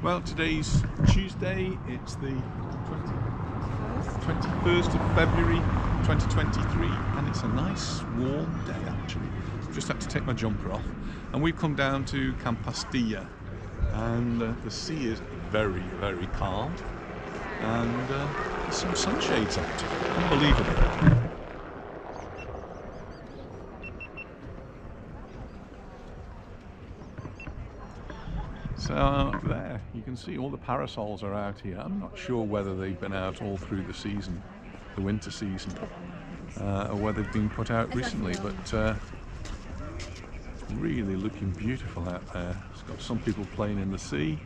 Well, today's Tuesday, it's the 21st of February 2023, and it's a nice warm day actually. Just had to take my jumper off, and we've come down to Pastilla, and the sea is very, very calm, and there's some sunshades out. Unbelievable. So there, you can see all the parasols are out here. I'm not sure whether they've been out all through the season, the winter season, or whether they've been put out recently, but really looking beautiful out there. It's got some people playing in the sea,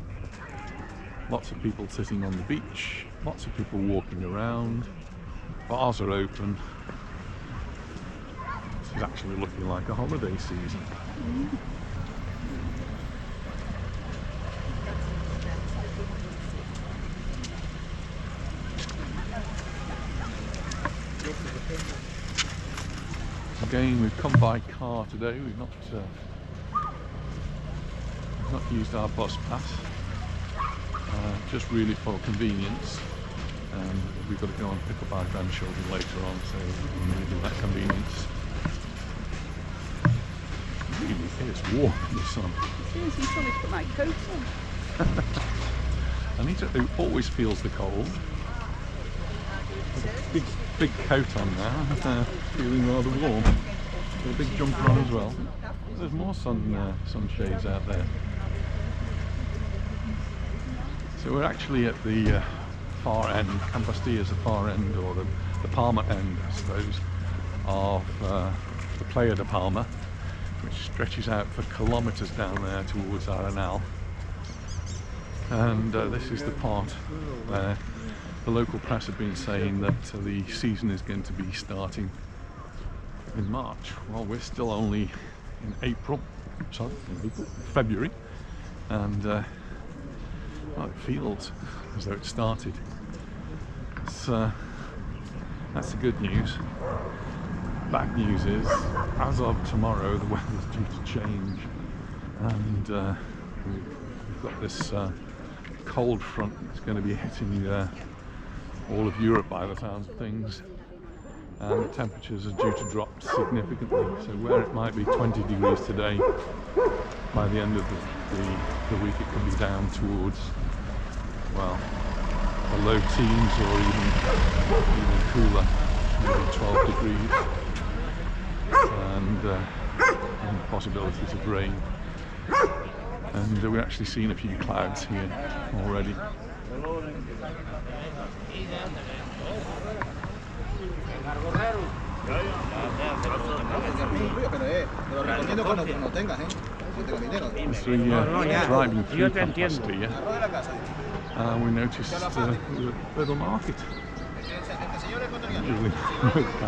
lots of people sitting on the beach, lots of people walking around, bars are open. This is actually looking like a holiday season. Again, we've come by car today. We've not used our bus pass, just really for convenience. We've got to go and pick up our grandchildren later on, so we're needing that convenience. It really is warm in the sun. It is. You told me to put my coat on. Anita, who always feels the cold. Big coat on now, feeling rather warm. With a big jumper on as well. There's more sunshades out there. So we're actually at the far end. Pastilla is the far end, or the Palma end, I suppose, of the Playa de Palma, which stretches out for kilometres down there towards Arenal. And this is the part where the local press have been saying that the season is going to be starting in March. Well, we're still only in February, and well, it feels as though it started. That's the good news. Bad news is, as of tomorrow, the weather's due to change, and we've got this cold front that's going to be hitting all of Europe by the sounds of things, and the temperatures are due to drop significantly. So where it might be 20 degrees today, by the end of the week it could be down towards, well, the low teens, or even cooler, maybe 12 degrees, and possibilities of rain. And we're actually seeing a few clouds here already. As we driving through Pastilla, we noticed the little market. Usually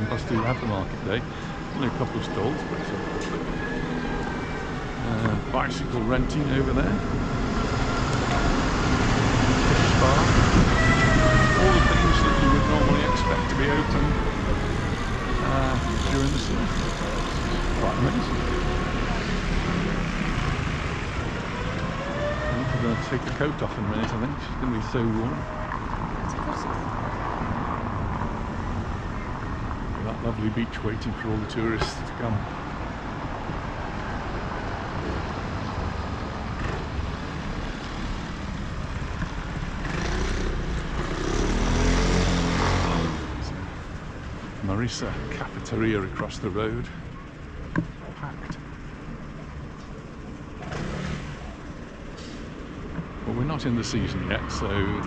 Pastilla have the market day. Only a couple of stalls, but it's bicycle renting over there. Fish bar. All the things that you would normally expect to be open during the season. Quite amazing. I'm going to take the coat off in a minute, I think. It's going to be so warm. That lovely beach waiting for all the tourists to come. Marisa cafeteria across the road, packed. Well, we're not in the season yet, so we've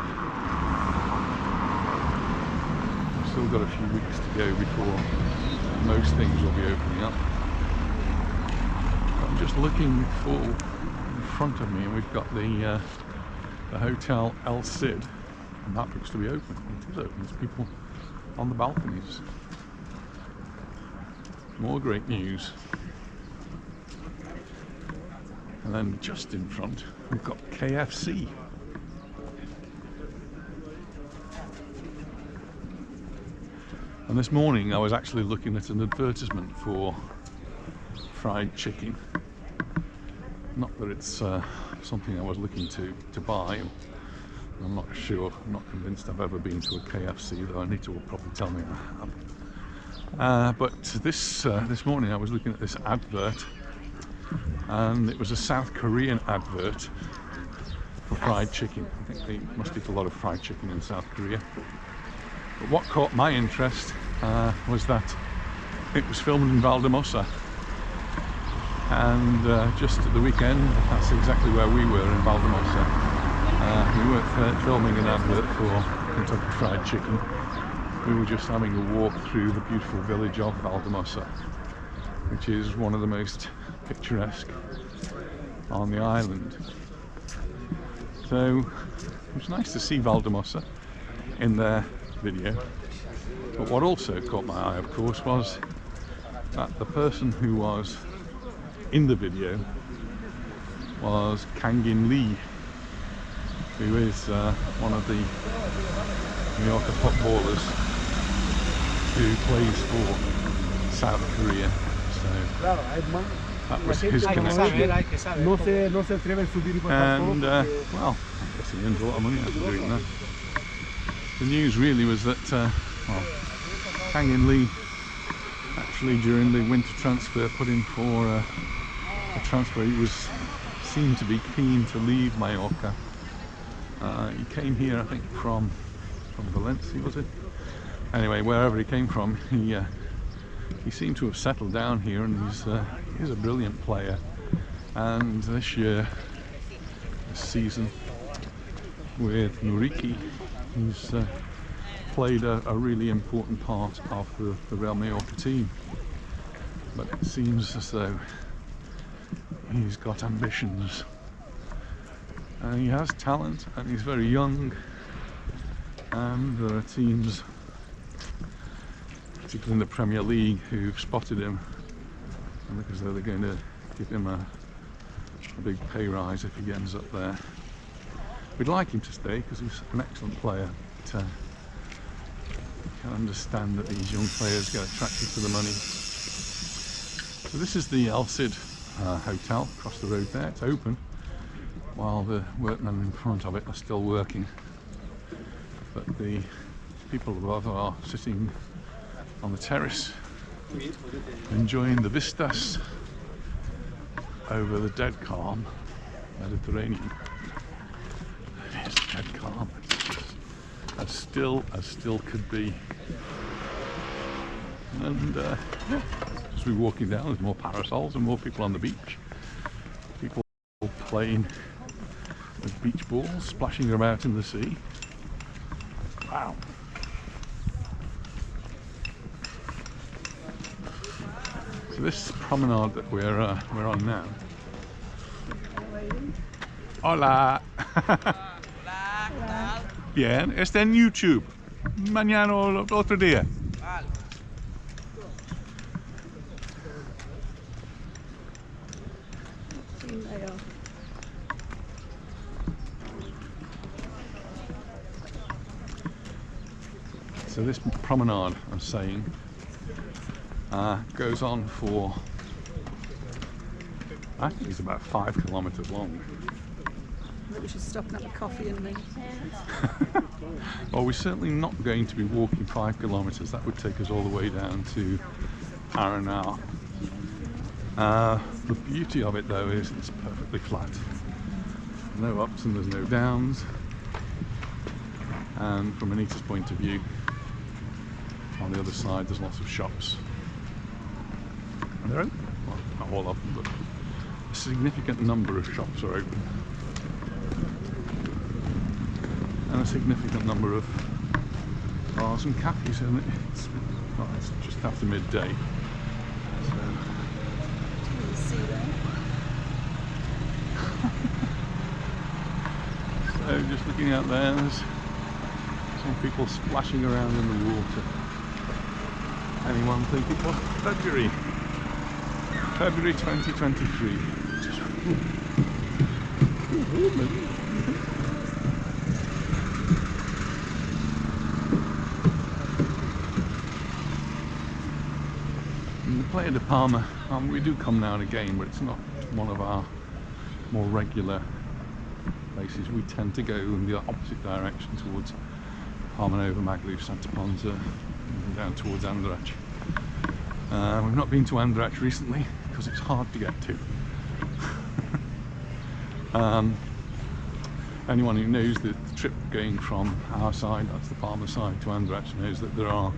still got a few weeks to go before most things will be opening up. I'm just looking in front of me, and we've got the Hotel El Cid, and that looks to be open. It is open. There's people on the balconies. More great news. And then just in front we've got KFC. And this morning I was actually looking at an advertisement for fried chicken. Not that it's something I was looking to buy. I'm not sure, I'm not convinced I've ever been to a KFC, though Anita will probably tell me I have. But this morning I was looking at this advert, and it was a South Korean advert for fried chicken. I think they must eat a lot of fried chicken in South Korea. But what caught my interest was that it was filmed in Valdemosa, and just at the weekend, that's exactly where we were, in Valdemosa. We weren't filming an advert for Kentucky Fried Chicken. We were just having a walk through the beautiful village of Valdemosa, which is one of the most picturesque on the island. So it was nice to see Valdemosa in their video. But what also caught my eye, of course, was that the person who was in the video was Kangin Lee, who is one of the Mallorca footballers who plays for South Korea. So that was his connection. And well, I guess he earns a lot of money after doing that. The news really was that well, Kangin Lee actually during the winter transfer put in for a transfer. He seemed to be keen to leave Mallorca. He came here, I think, from Valencia, was it? Anyway, wherever he came from, he seemed to have settled down here, and he's a brilliant player. And this season with Nuriki, he's played a really important part of the Real Mallorca team. But it seems as though he's got ambitions. And he has talent, and he's very young, and there are teams, particularly in the Premier League, who've spotted him and look as though they're going to give him a big pay rise if he ends up there. We'd like him to stay because he's an excellent player, but I can understand that these young players get attracted to the money. So this is the El Cid hotel across the road there. It's open while the workmen in front of it are still working, but the people above are sitting on the terrace enjoying the vistas over the dead calm Mediterranean. There's the dead calm. It's just as still could be. And as we're walking down, there's more parasols and more people on the beach. People playing with beach balls, splashing about in the sea. Wow. So this promenade that we're on now. Hola. Bien, está en YouTube. Mañana o otro día. So this promenade, I'm saying, goes on for, I think it's about 5 kilometres long. We should stop and have a coffee and things. Well, we're certainly not going to be walking 5 kilometres. That would take us all the way down to Arenal. The beauty of it, though, is it's perfectly flat. No ups and there's no downs. And from Anita's point of view, on the other side there's lots of shops. And they're open. Well, not all of them, but a significant number of shops are open. And a significant number of bars and cafes, and it's just after midday. So just looking out there, there's some people splashing around in the water. Anyone think it was February 2023. In the Playa de Palma, we do come now and again, but it's not one of our more regular places, we tend to go in the opposite direction towards Palma, Magluf, Santa Ponsa, and down towards Andratx. We've not been to Andratx recently because it's hard to get to. Anyone who knows the trip going from our side, that's the Palma side, to Andratx, knows that there are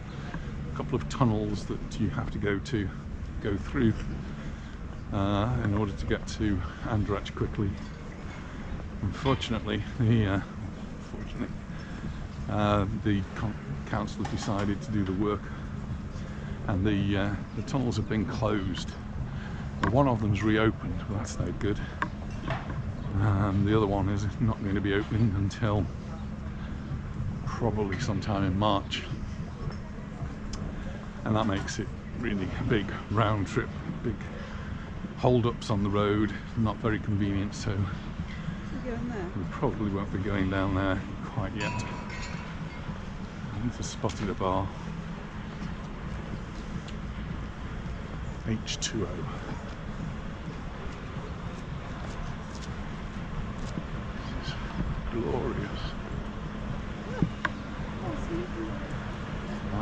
a couple of tunnels that you have to go through in order to get to Andratx quickly. Unfortunately, the council have decided to do the work, and the tunnels have been closed. One of them's reopened, but that's no good. The other one is not going to be opening until probably sometime in March, and that makes it really a big round trip, big hold-ups on the road, not very convenient. So Going there? we probably won't be going down there quite yet. I need to spot a bar. H2O. This is glorious.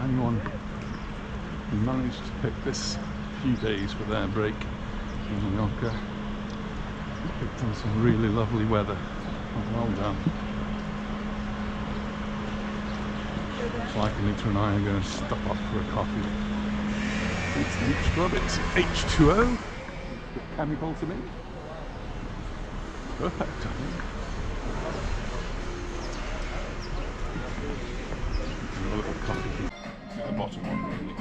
Anyone who managed to pick this few days for their break in Mallorca picked on some really lovely weather. Well done. Looks like Anita and I are going to stop off for a coffee. It's the Beach Club, it's H2O. Bit chemical to me. Perfect, I think. A little coffee at the bottom one, really.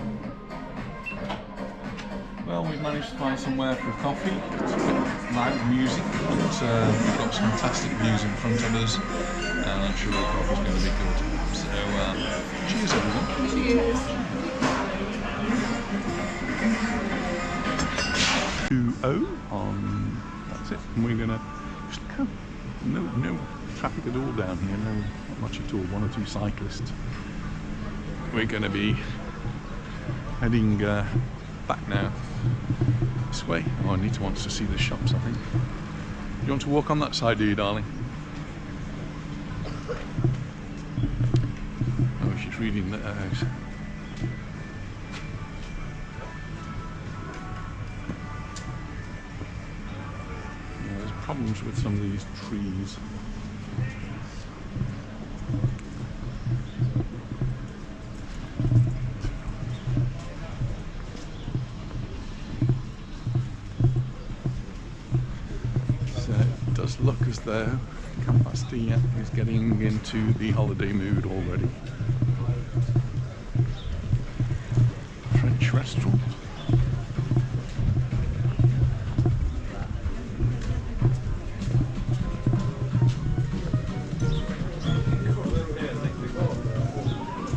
Well, we've managed to find somewhere for a coffee. It's a bit loud music, but we've got some fantastic views in front of us, and I'm sure the coffee's going to be good. So, cheers everyone. Cheers. 2-0 on, that's it. And we're going to just look out. No traffic at all down here, no, not much at all, one or two cyclists. We're going to be heading back now this way. Oh, Anita wants to see the shops, I think. You want to walk on that side, do you, darling? Oh, she's reading that house. Yeah, there's problems with some of these trees. Look as though Pastilla is getting into the holiday mood already. French restaurant.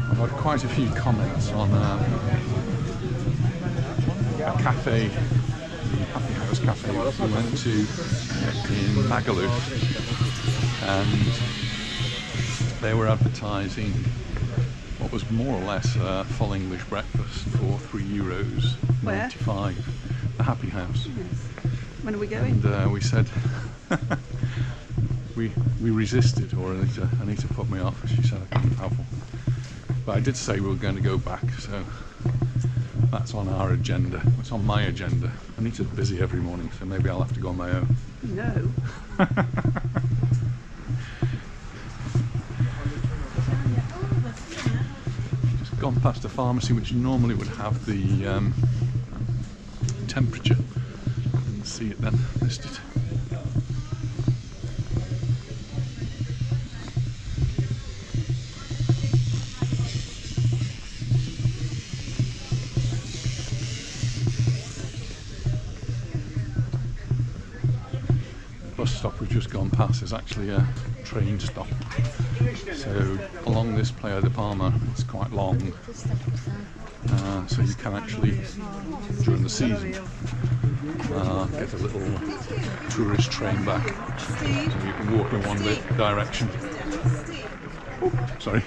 I've had quite a few comments on a cafe, the Happy House Cafe we went to in Magaluf, and they were advertising what was more or less a full English breakfast for €3.95. The Happy House. Yes. When are we going? And we said we resisted, or Anita put me off. She said I couldn't have one. But I did say we were going to go back, so that's on our agenda. It's on my agenda. Anita's busy every morning, so maybe I'll have to go on my own. No. Just gone past a pharmacy which normally would have the temperature. Didn't see it then, missed it. Bus stop we've just gone past is actually a train stop. So along this Playa de Palma, it's quite long. So you can actually, during the season, get a little tourist train back. So you can walk in one direction. Oh, sorry.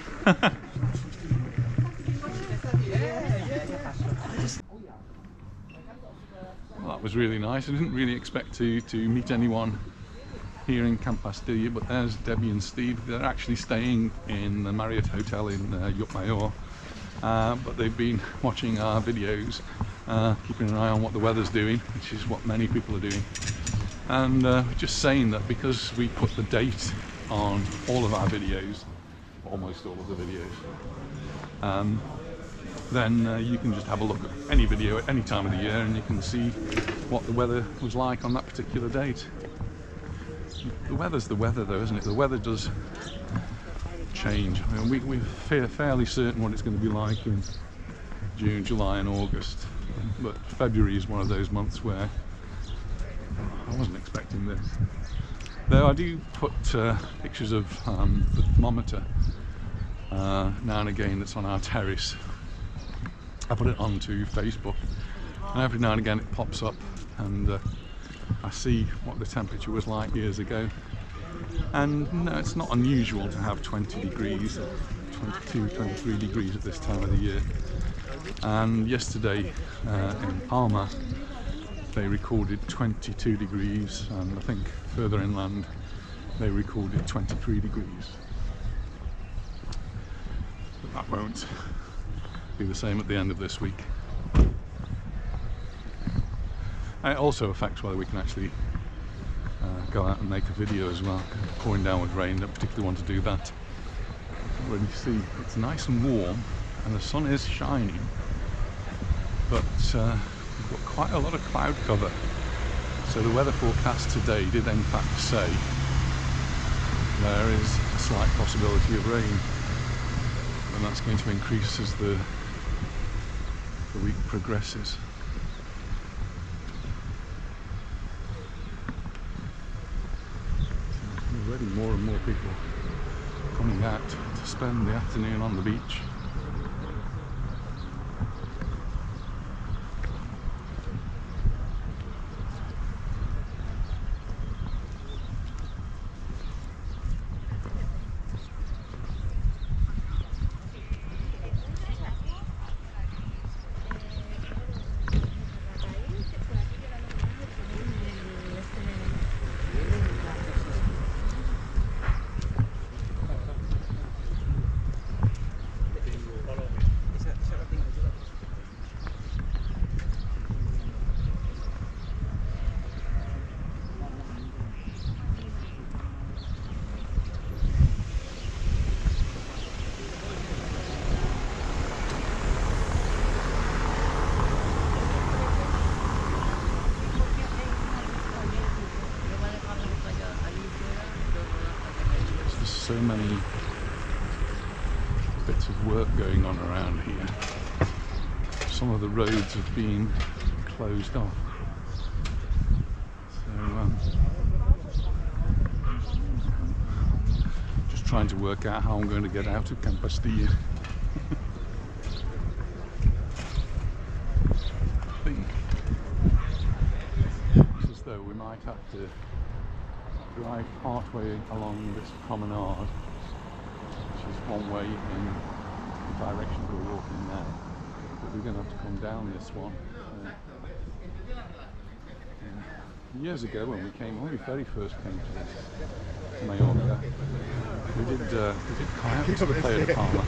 Well, that was really nice. I didn't really expect to meet anyone here in Camp Pastilla, but there's Debbie and Steve. They're actually staying in the Marriott Hotel in Majorca, but they've been watching our videos, keeping an eye on what the weather's doing, which is what many people are doing. And just saying that because we put the date on all of our videos, almost all of the videos, then you can just have a look at any video at any time of the year and you can see what the weather was like on that particular date. The weather's the weather though, isn't it? The weather does change. I mean, we're fairly certain what it's going to be like in June, July and August, but February is one of those months where I wasn't expecting this. Though I do put pictures of the thermometer now and again that's on our terrace. I put it onto Facebook and every now and again it pops up and I see what the temperature was like years ago. And no, it's not unusual to have 20 degrees, 22, 23 degrees at this time of the year. And yesterday in Palma they recorded 22 degrees, and I think further inland they recorded 23 degrees. But that won't be the same at the end of this week. And it also affects whether we can actually go out and make a video as well. Pouring down with rain, don't particularly want to do that. When you see it's nice and warm and the sun is shining, but we've got quite a lot of cloud cover. So the weather forecast today did in fact say there is a slight possibility of rain, and that's going to increase as the week progresses. So already more and more people coming out to spend the afternoon on the beach. So many bits of work going on around here. Some of the roads have been closed off. So just trying to work out how I'm going to get out of Camp Pastilla. I think it's as though we might have to drive partway along this promenade, which is one way in the direction we're walking now, but we're going to have to come down this one. Years ago when we came, when we very first came to Mallorca, we did kayak to the Playa de Palma,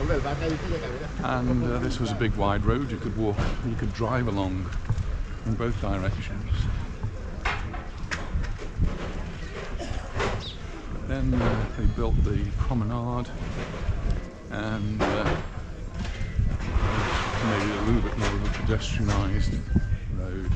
and this was a big wide road you could walk, you could drive along in both directions. Then they built the promenade and maybe a little bit more of a pedestrianised road.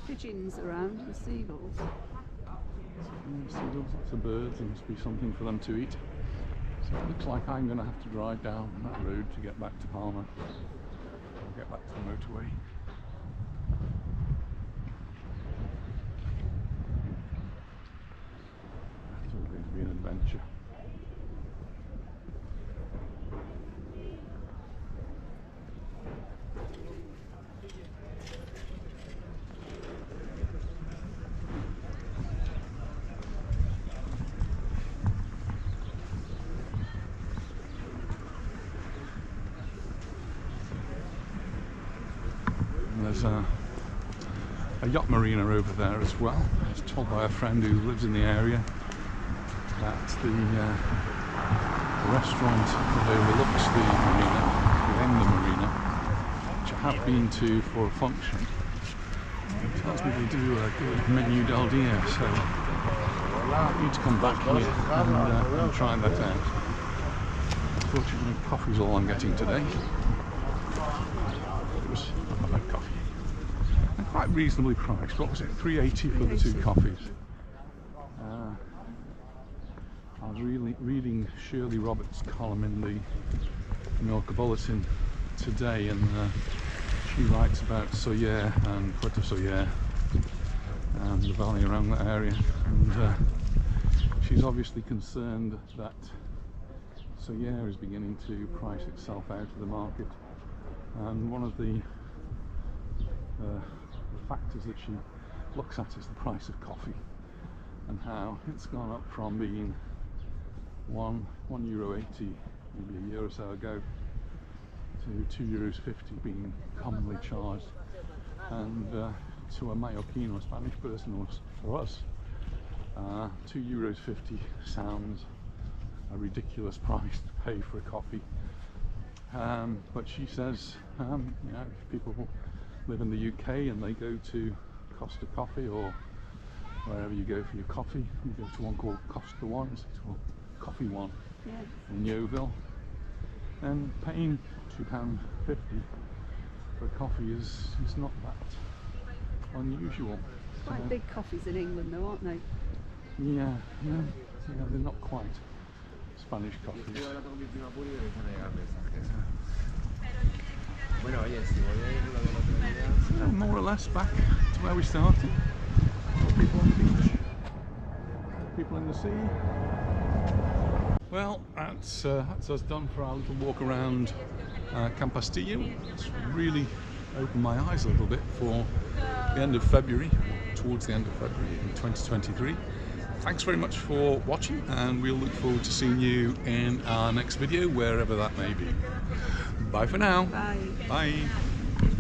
Pigeons around and seagulls. Seagulls, lots of birds, there must be something for them to eat. So it looks like I'm going to have to drive down that road to get back to Palma. Get back to the motorway. It's all going to be an adventure. there's a yacht marina over there as well. I was told by a friend who lives in the area that the restaurant that overlooks the marina, within the marina, which I have been to for a function, tells me they do a good menu del dia, so I need to come back here and try that out. Unfortunately, coffee's all I'm getting today. It was coffee. And quite reasonably priced. What was it? $3.80 for the 2 coffees. I was reading Shirley Roberts' column in the Mallorca Bulletin today, and she writes about Soller and Puerto Soller and the valley around that area, and she's obviously concerned that Soller is beginning to price itself out of the market, and one of the factors that she looks at is the price of coffee, and how it's gone up from being €1.80 maybe a year or so ago to €2.50 being commonly charged, and to a Mallorquin or Spanish person, or for us, €2.50 sounds a ridiculous price to pay for a coffee. But she says, you know, if people live in the UK and they go to Costa Coffee or wherever you go for your coffee, you go to one called Costa One, or Coffee One, in Yeovil, and paying £2.50 for a coffee is not that unusual. Quite big coffees in England though, aren't they? Yeah, they're not quite Spanish coffees. More or less back to where we started. People on the beach, people in the sea. Well, that's us done for our little walk around Pastilla. It's really opened my eyes a little bit for the end of February, towards the end of February in 2023. Thanks very much for watching, and we'll look forward to seeing you in our next video, wherever that may be. Bye for now. Bye. Bye.